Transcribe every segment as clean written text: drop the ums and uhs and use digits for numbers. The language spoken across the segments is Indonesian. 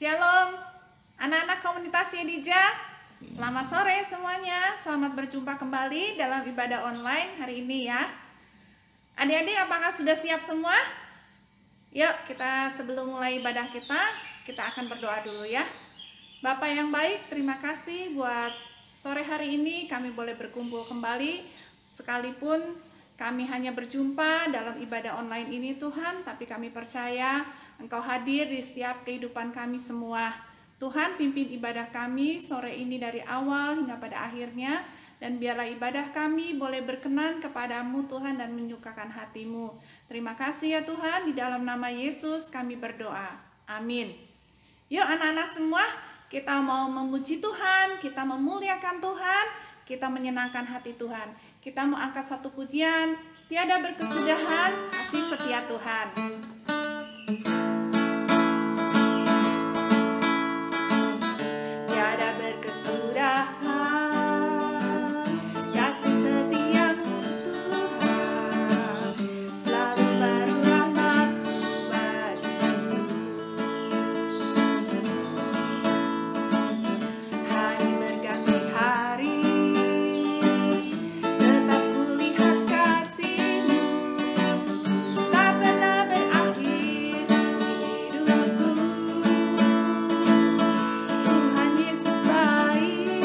Shalom, anak-anak komunitas Yedija. Selamat sore semuanya. Selamat berjumpa kembali dalam ibadah online hari ini ya. Adik-adik, apakah sudah siap semua? Yuk, kita sebelum mulai ibadah kita akan berdoa dulu ya. Bapak yang baik, terima kasih buat sore hari ini kami boleh berkumpul kembali. Sekalipun kami hanya berjumpa dalam ibadah online ini Tuhan, tapi kami percaya Engkau hadir di setiap kehidupan kami semua. Tuhan, pimpin ibadah kami sore ini dari awal hingga pada akhirnya, dan biarlah ibadah kami boleh berkenan kepadamu Tuhan dan menyukakan hatimu. Terima kasih ya Tuhan, di dalam nama Yesus kami berdoa. Amin. Yuk anak-anak semua, kita mau memuji Tuhan, kita memuliakan Tuhan, kita menyenangkan hati Tuhan. Kita mau angkat satu pujian, tiada berkesudahan, kasih setia Tuhan. Tiada berkesudahan, kasih setiamu Tuhan, selalu baru rahmat-Mu bagiku. Hari berganti hari, tetap kulihat kasih-Mu, tak pernah berakhir di hidupku. Tuhan Yesus baik,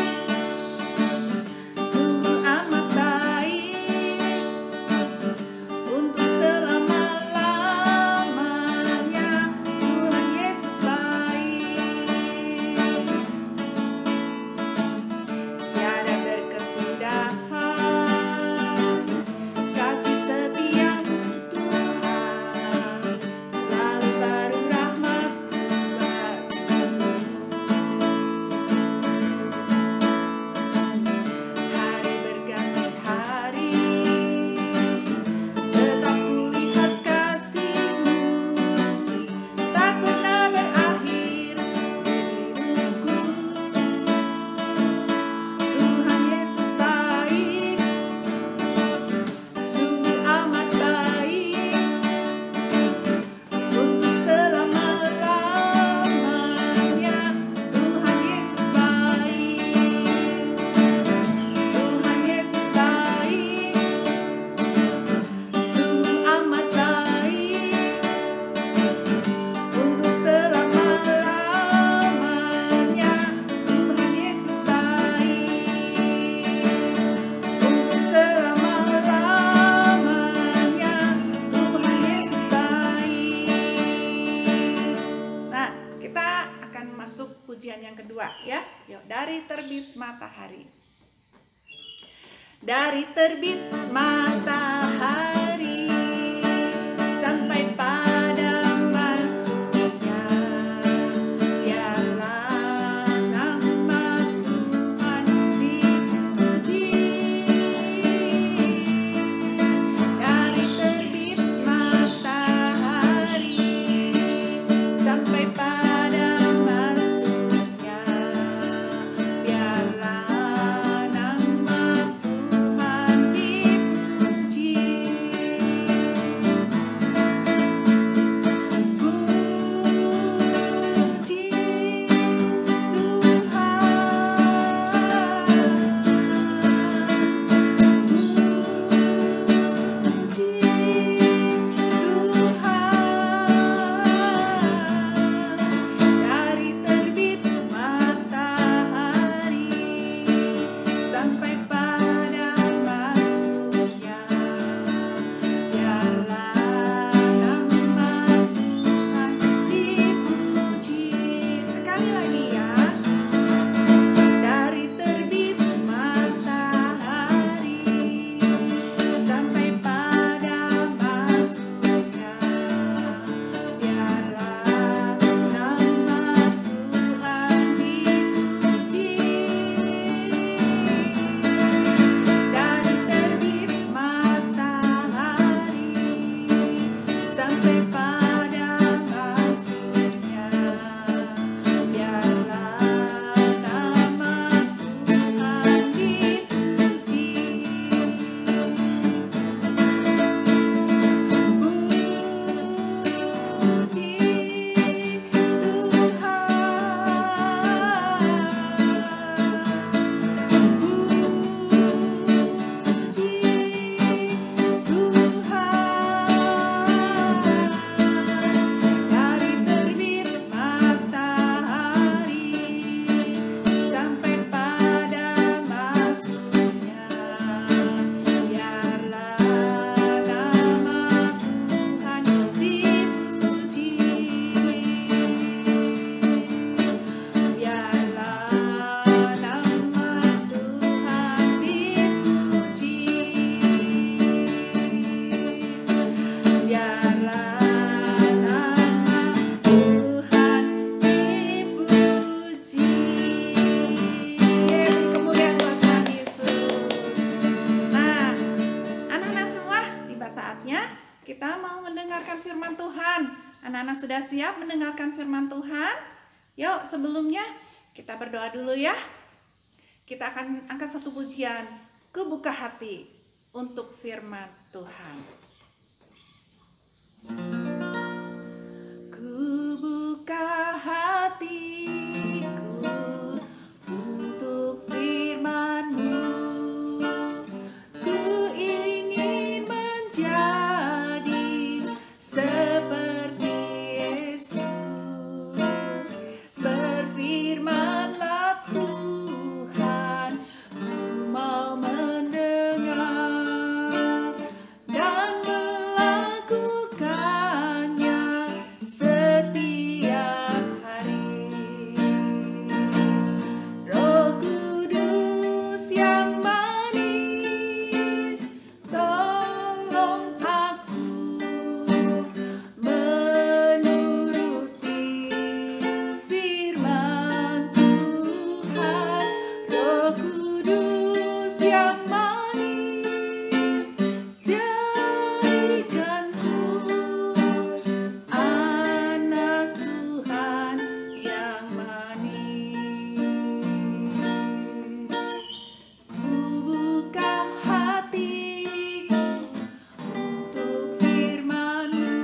sungguh amat baik, untuk selama-lamanya. Tuhan Yesus baik, tiada berkesudahan, kasih setiamu Tuhan, selalu baru rahmat-Mu bagiku. Hari berganti hari, tetap kulihat kasih-Mu, tak pernah berakhir di hidupku. Tuhan Yesus baik, sungguh amat baik, untuk selama-lamanya. Tuhan Yesus baik, Tuhan Yesus baik, sungguh amat baik, untuk selama-lamanya. Tuhan Yesus baik, untuk selama-lamanya. Tuhan Yesus baik. Nah, kita akan masuk pujian yang kedua ya. Yuk, dari terbit matahari. Dari terbit matahari sampai pada masuknya, biarlah nama Tuhan dipuji. Dari terbit matahari sampai pada masuknya, biarlah nama Tuhan dipuji. Puji Tuhan, puji Tuhan. Dari terbit matahari sampai pada masuknya, biarlah nama Tuhan dipuji. Sekali lagi ya. Dari terbit matahari sampai pada masuknya, biarlah nama Tuhan dipuji. Dari terbit matahari sampai pada masuknya, biarlah nama Tuhan dipuji. Puji Tuhan. firman Tuhan. Anak-anak sudah siap mendengarkan firman Tuhan? Yuk, sebelumnya kita berdoa dulu ya. Kita akan angkat satu pujian, Ku buka hati untuk firman Tuhan. Ku buka hatiku untuk firman-Mu. Ku ingin menjadi seperti Yesus. Berfirmanlah Tuhan, Ku mau mendengar dan melakukannya setiap hari. Roh Kudus yang manis, tolong aku menuruti firman Tuhan. Roh Kudus yang manis, jadikanku anak Tuhan yang manis. Ku buka hatiku untuk firman-Mu.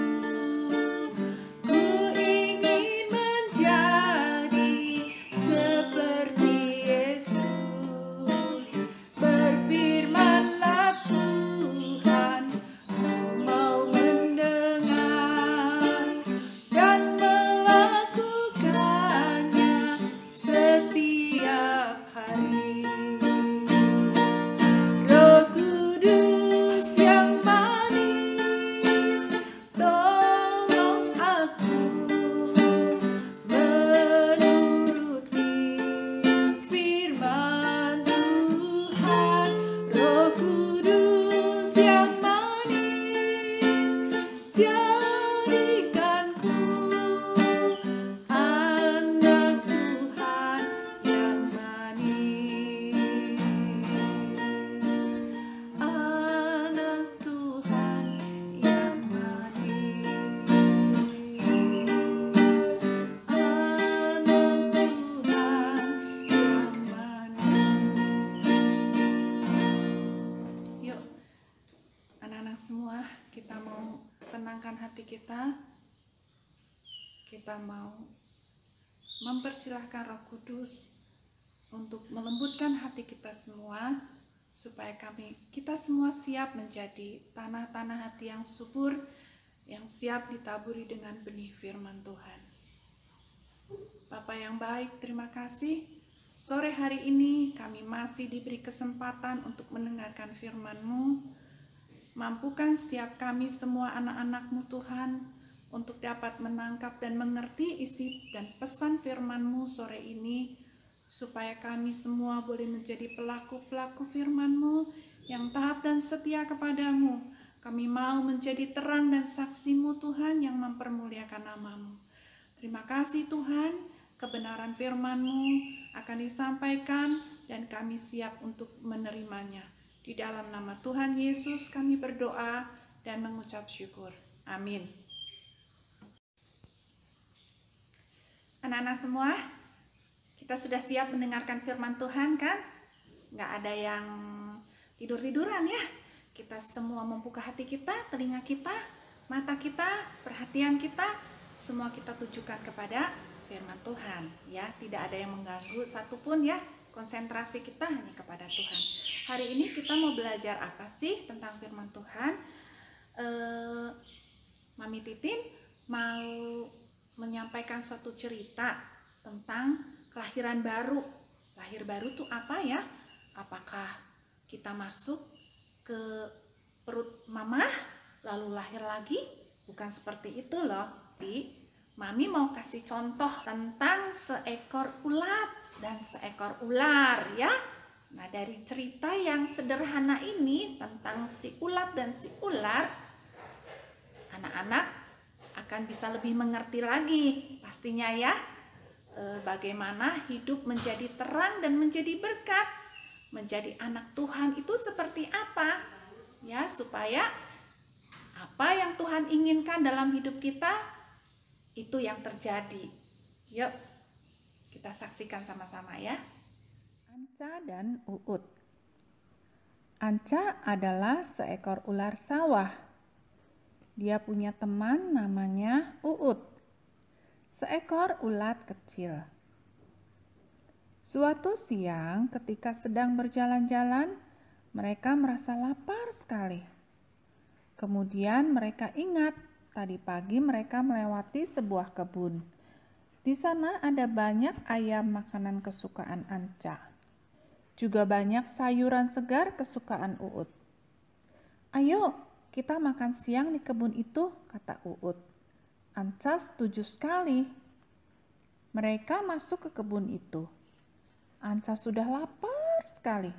Ku ingin menjadi seperti Yesus. Berfirmanlah Tuhan, Ku mau mendengar dan melakukannya setiap hari. Roh Kudus yang manis, tolong aku menuruti firman Tuhan. Roh Kudus yang manis, jadikanku anak Tuhan yang manis. Anak Tuhan yang manis. Anak Tuhan yang manis. Yuk, anak-anak semua, kita mau tenangkan hati kita. Kita mau mempersilahkan Roh Kudus untuk melembutkan hati kita semua, supaya kita semua siap menjadi tanah-tanah hati yang subur, yang siap ditaburi dengan benih firman Tuhan. Bapa yang baik, terima kasih. Sore hari ini kami masih diberi kesempatan untuk mendengarkan firman-Mu. Mampukan setiap kami semua anak-anak-Mu Tuhan, untuk dapat menangkap dan mengerti isi dan pesan firman-Mu sore ini, supaya kami semua boleh menjadi pelaku-pelaku firman-Mu yang taat dan setia kepadamu. Kami mau menjadi terang dan saksi-Mu Tuhan yang mempermuliakan nama-Mu. Terima kasih Tuhan, kebenaran firman-Mu akan disampaikan dan kami siap untuk menerimanya. Di dalam nama Tuhan Yesus kami berdoa dan mengucap syukur. Amin. Anak-anak semua, kita sudah siap mendengarkan firman Tuhan kan? Nggak ada yang tidur-tiduran ya. Kita semua membuka hati kita, telinga kita, mata kita, perhatian kita, semua kita tujukan kepada firman Tuhan ya. Tidak ada yang mengganggu satupun ya. Konsentrasi kita hanya kepada Tuhan. Hari ini kita mau belajar apa sih tentang firman Tuhan? Mami Titin mau menyampaikan suatu cerita tentang kelahiran baru. Lahir baru itu apa ya? Apakah kita masuk ke perut mama lalu lahir lagi? Bukan seperti itu loh, Di. Mami mau kasih contoh tentang seekor ulat dan seekor ular ya. Nah, dari cerita yang sederhana ini tentang si ulat dan si ular, anak-anak akan bisa lebih mengerti lagi pastinya ya, bagaimana hidup menjadi terang dan menjadi berkat, menjadi anak Tuhan itu seperti apa ya, supaya apa yang Tuhan inginkan dalam hidup kita, itu yang terjadi. Yuk, kita saksikan sama-sama ya. Anca dan Uut. Anca adalah seekor ular sawah. Dia punya teman namanya Uut, seekor ulat kecil. Suatu siang ketika sedang berjalan-jalan, mereka merasa lapar sekali. Kemudian mereka ingat tadi pagi mereka melewati sebuah kebun. Di sana ada banyak ayam makanan kesukaan Anca. Juga banyak sayuran segar kesukaan Uut. Ayo, kita makan siang di kebun itu, kata Uut. Anca setuju sekali. Mereka masuk ke kebun itu. Anca sudah lapar sekali.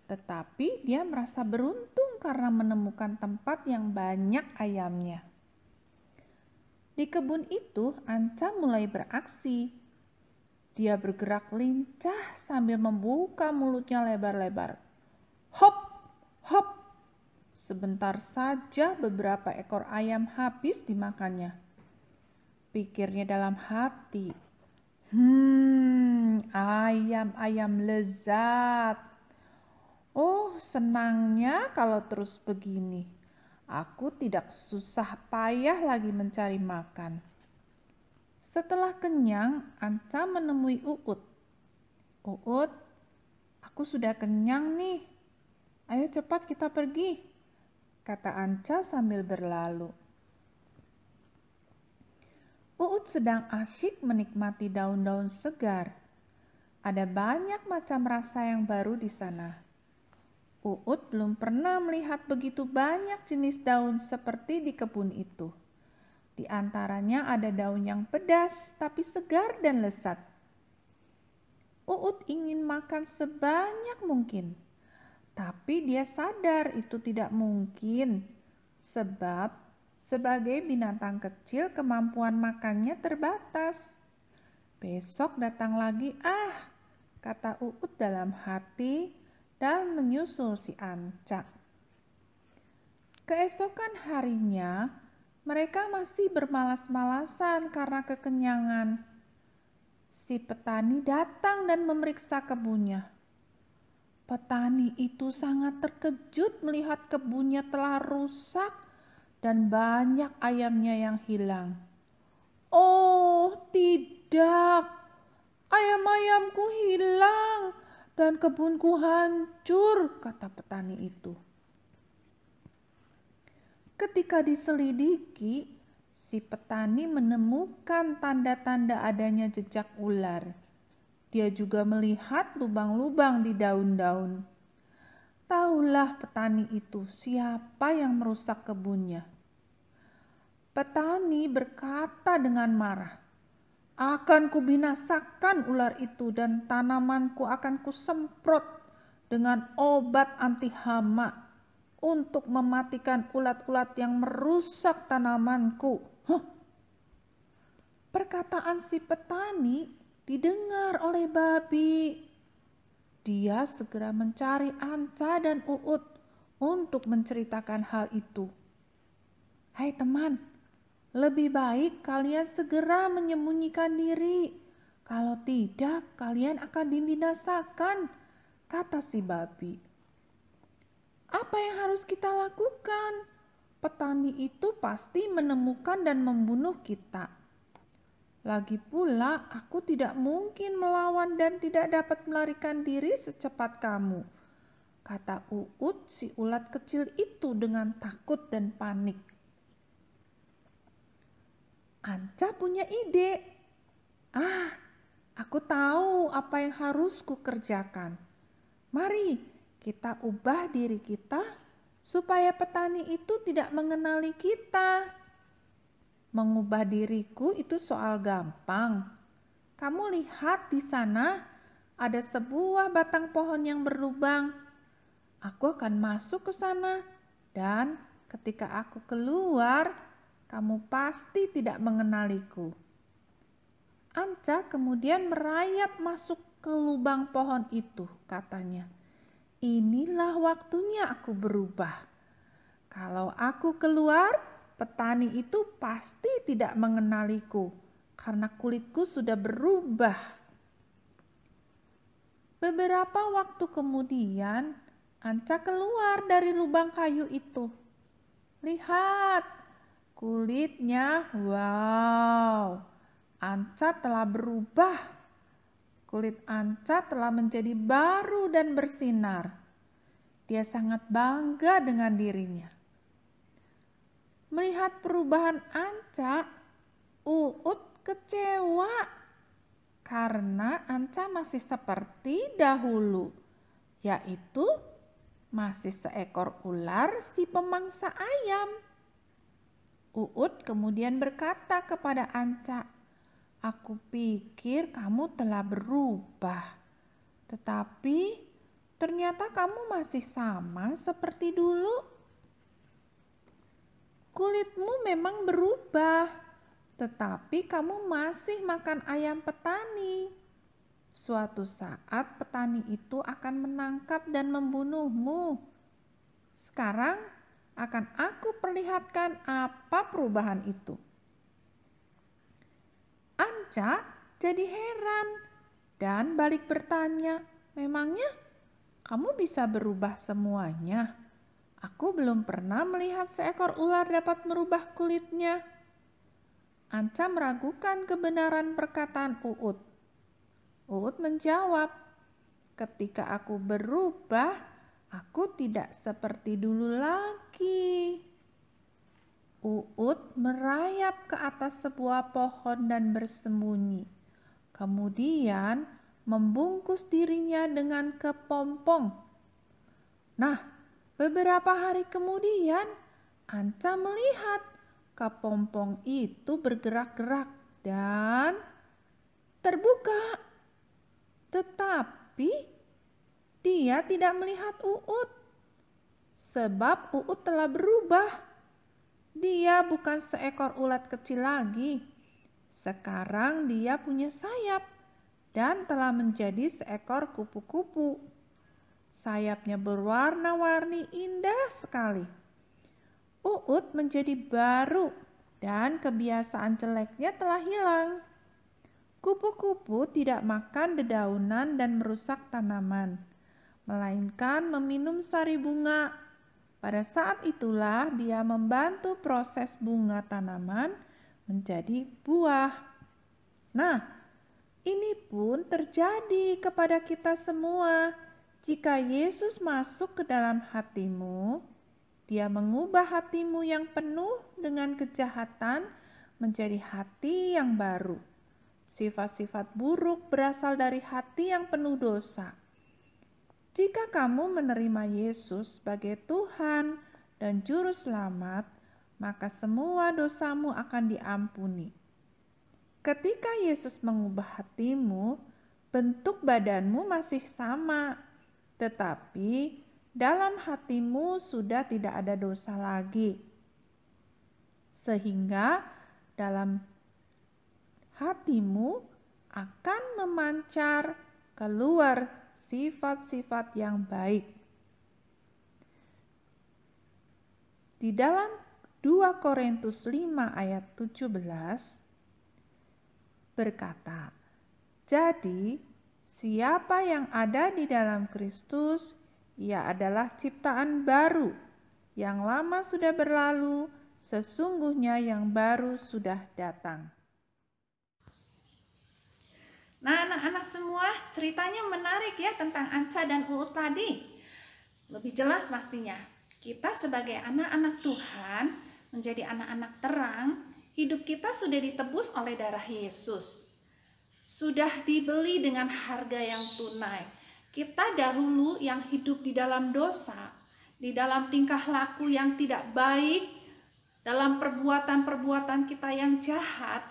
Tetapi dia merasa beruntung karena menemukan tempat yang banyak ayamnya. Di kebun itu, Anca mulai beraksi. Dia bergerak lincah sambil membuka mulutnya lebar-lebar. Hop, hop. Sebentar saja beberapa ekor ayam habis dimakannya. Pikirnya dalam hati. Ayam-ayam lezat. Oh, senangnya kalau terus begini. Aku tidak susah payah lagi mencari makan. Setelah kenyang, Anca menemui Uut. Uut, aku sudah kenyang nih. Ayo cepat kita pergi, kata Anca sambil berlalu. Uut sedang asyik menikmati daun-daun segar. Ada banyak macam rasa yang baru di sana. Uut belum pernah melihat begitu banyak jenis daun seperti di kebun itu. Di antaranya ada daun yang pedas tapi segar dan lezat. Uut ingin makan sebanyak mungkin. Tapi dia sadar itu tidak mungkin. Sebab sebagai binatang kecil kemampuan makannya terbatas. Besok datang lagi kata Uut dalam hati dan menyusul si Anca. Keesokan harinya, mereka masih bermalas-malasan karena kekenyangan. Si petani datang dan memeriksa kebunnya. Petani itu sangat terkejut melihat kebunnya telah rusak dan banyak ayamnya yang hilang. Oh, tidak. Ayam-ayamku hilang dan kebunku hancur, kata petani itu. Ketika diselidiki, si petani menemukan tanda-tanda adanya jejak ular. Dia juga melihat lubang-lubang di daun-daun. Tahulah petani itu siapa yang merusak kebunnya. Petani berkata dengan marah, "Akan kubinasakan ular itu dan tanamanku akan kusemprot dengan obat anti hama untuk mematikan ulat-ulat yang merusak tanamanku." Perkataan si petani didengar oleh babi. Dia segera mencari Anca dan Uut untuk menceritakan hal itu. "Hai teman, lebih baik kalian segera menyembunyikan diri. Kalau tidak, kalian akan dibinasakan," kata si babi. "Apa yang harus kita lakukan? Petani itu pasti menemukan dan membunuh kita. Lagi pula, aku tidak mungkin melawan dan tidak dapat melarikan diri secepat kamu," kata Uut si ulat kecil itu dengan takut dan panik. Anca punya ide. Aku tahu apa yang harus kukerjakan. Mari kita ubah diri kita supaya petani itu tidak mengenali kita. Mengubah diriku itu soal gampang. Kamu lihat di sana ada sebuah batang pohon yang berlubang. Aku akan masuk ke sana dan ketika aku keluar, kamu pasti tidak mengenaliku. Anca kemudian merayap masuk ke lubang pohon itu, katanya. Inilah waktunya aku berubah. Kalau aku keluar, petani itu pasti tidak mengenaliku karena kulitku sudah berubah. Beberapa waktu kemudian, Anca keluar dari lubang kayu itu. Lihat, kulitnya, wow, Anca telah berubah. Kulit Anca telah menjadi baru dan bersinar. Dia sangat bangga dengan dirinya. Melihat perubahan Anca, Uut kecewa karena Anca masih seperti dahulu, yaitu masih seekor ular si pemangsa ayam. Uut kemudian berkata kepada Anca, "Aku pikir kamu telah berubah, tetapi ternyata kamu masih sama seperti dulu. Kulitmu memang berubah, tetapi kamu masih makan ayam petani. Suatu saat petani itu akan menangkap dan membunuhmu. Sekarang akan aku perlihatkan apa perubahan itu." Anca jadi heran dan balik bertanya, "Memangnya kamu bisa berubah semuanya? Aku belum pernah melihat seekor ular dapat merubah kulitnya." Anca meragukan kebenaran perkataan Uut. Uut menjawab, "Ketika aku berubah, aku tidak seperti dulu lagi." Uut merayap ke atas sebuah pohon dan bersembunyi. Kemudian membungkus dirinya dengan kepompong. Nah, beberapa hari kemudian, Anca melihat kepompong itu bergerak-gerak dan terbuka. Tetapi dia tidak melihat Uut, sebab Uut telah berubah. Dia bukan seekor ulat kecil lagi. Sekarang dia punya sayap dan telah menjadi seekor kupu-kupu. Sayapnya berwarna-warni indah sekali. Uut menjadi baru dan kebiasaan jeleknya telah hilang. Kupu-kupu tidak makan dedaunan dan merusak tanaman, melainkan meminum sari bunga. Pada saat itulah dia membantu proses bunga tanaman menjadi buah. Nah, ini pun terjadi kepada kita semua. Jika Yesus masuk ke dalam hatimu, Dia mengubah hatimu yang penuh dengan kejahatan menjadi hati yang baru. Sifat-sifat buruk berasal dari hati yang penuh dosa. Jika kamu menerima Yesus sebagai Tuhan dan Juru Selamat, maka semua dosamu akan diampuni. Ketika Yesus mengubah hatimu, bentuk badanmu masih sama, tetapi dalam hatimu sudah tidak ada dosa lagi. Sehingga dalam hatimu akan memancar keluar sifat-sifat yang baik. Di dalam 2 Korintus 5 ayat 17 berkata, "Jadi siapa yang ada di dalam Kristus, ia adalah ciptaan baru. Yang lama sudah berlalu, sesungguhnya yang baru sudah datang." Nah, anak-anak semua, ceritanya menarik ya tentang Anca dan Uut tadi. Lebih jelas pastinya, kita sebagai anak-anak Tuhan, menjadi anak-anak terang, hidup kita sudah ditebus oleh darah Yesus. Sudah dibeli dengan harga yang tunai. Kita dahulu yang hidup di dalam dosa, di dalam tingkah laku yang tidak baik, dalam perbuatan-perbuatan kita yang jahat,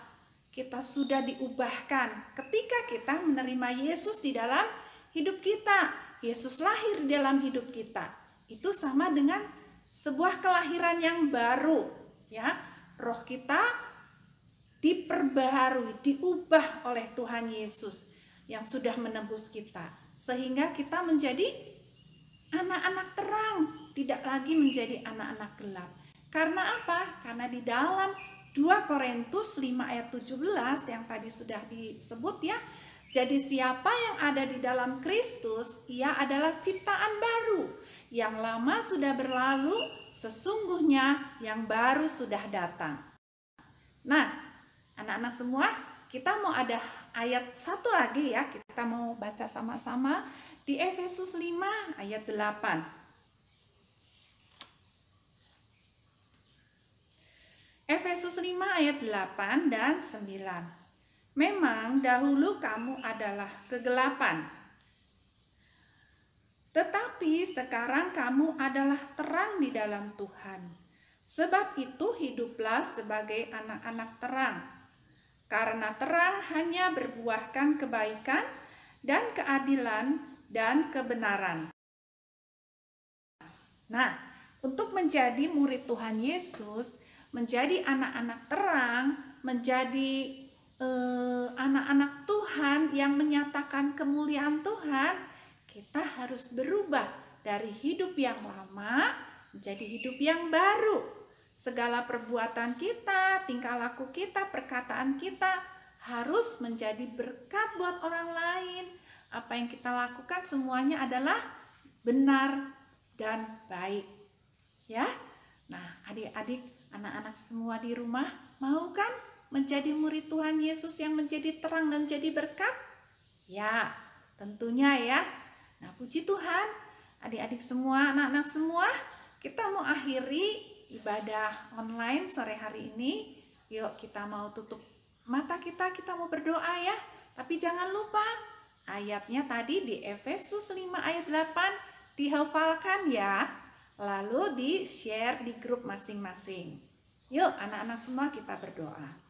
kita sudah diubahkan ketika kita menerima Yesus di dalam hidup kita. Yesus lahir di dalam hidup kita. Itu sama dengan sebuah kelahiran yang baru, ya. Roh kita diperbaharui, diubah oleh Tuhan Yesus yang sudah menebus kita, sehingga kita menjadi anak-anak terang, tidak lagi menjadi anak-anak gelap. Karena apa? Karena di dalam 2 Korintus 5 ayat 17 yang tadi sudah disebut ya. Jadi siapa yang ada di dalam Kristus, ia adalah ciptaan baru. Yang lama sudah berlalu, sesungguhnya yang baru sudah datang. Nah, anak-anak semua, kita mau ada ayat satu lagi ya. Kita mau baca sama-sama di Efesus 5 ayat 8. Efesus 5 ayat 8 dan 9. Memang dahulu kamu adalah kegelapan, tetapi sekarang kamu adalah terang di dalam Tuhan. Sebab itu hiduplah sebagai anak-anak terang. Karena terang hanya berbuahkan kebaikan dan keadilan dan kebenaran. Nah, untuk menjadi murid Tuhan Yesus, menjadi anak-anak terang, menjadi anak-anak Tuhan yang menyatakan kemuliaan Tuhan, kita harus berubah dari hidup yang lama menjadi hidup yang baru. Segala perbuatan kita, tingkah laku kita, perkataan kita harus menjadi berkat buat orang lain. Apa yang kita lakukan semuanya adalah benar dan baik. Ya. Nah, adik-adik, anak-anak semua di rumah mau kan menjadi murid Tuhan Yesus yang menjadi terang dan jadi berkat? Ya, tentunya ya. Nah, puji Tuhan, adik-adik semua, anak-anak semua, kita mau akhiri ibadah online sore hari ini. Yuk, kita mau tutup mata kita mau berdoa ya. Tapi jangan lupa, ayatnya tadi di Efesus 5 ayat 8 dihafalkan ya. Lalu di-share di grup masing-masing. Yuk, anak-anak semua kita berdoa.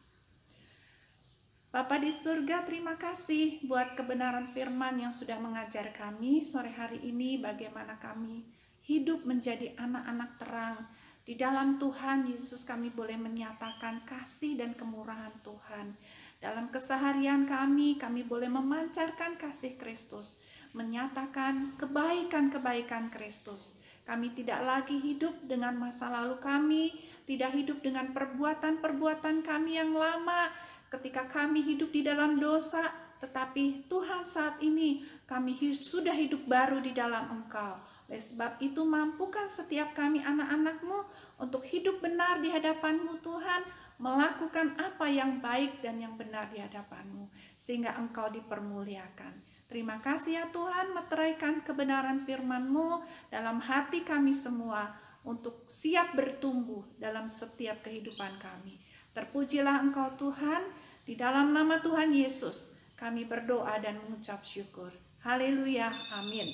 Bapa di surga, terima kasih buat kebenaran firman yang sudah mengajar kami sore hari ini bagaimana kami hidup menjadi anak-anak terang. Di dalam Tuhan Yesus kami boleh menyatakan kasih dan kemurahan Tuhan. Dalam keseharian kami boleh memancarkan kasih Kristus, menyatakan kebaikan-kebaikan Kristus. Kami tidak lagi hidup dengan masa lalu kami, tidak hidup dengan perbuatan-perbuatan kami yang lama, ketika kami hidup di dalam dosa, tetapi Tuhan saat ini kami sudah hidup baru di dalam Engkau. Oleh sebab itu mampukan setiap kami anak-anak-Mu untuk hidup benar di hadapan-Mu Tuhan, melakukan apa yang baik dan yang benar di hadapan-Mu, sehingga Engkau dipermuliakan. Terima kasih ya Tuhan, meteraikan kebenaran firman-Mu dalam hati kami semua untuk siap bertumbuh dalam setiap kehidupan kami. Terpujilah Engkau Tuhan, di dalam nama Tuhan Yesus kami berdoa dan mengucap syukur. Haleluya, amin.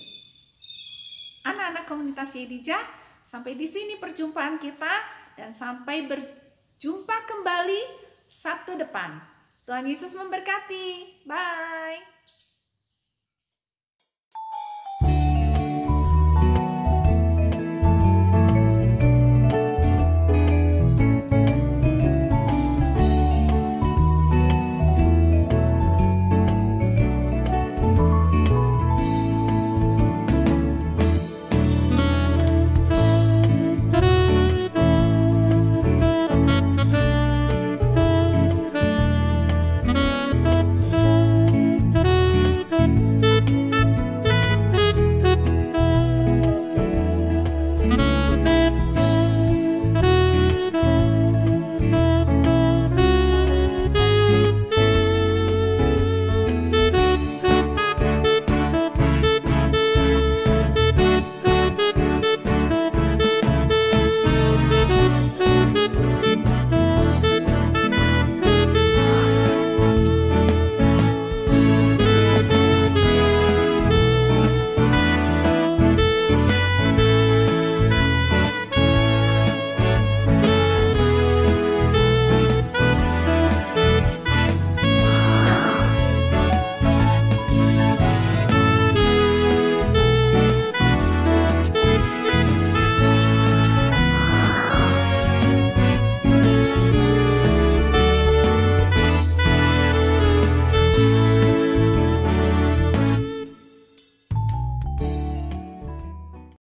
Anak-anak komunitas Yedija, sampai di sini perjumpaan kita dan sampai berjumpa kembali Sabtu depan. Tuhan Yesus memberkati. Bye.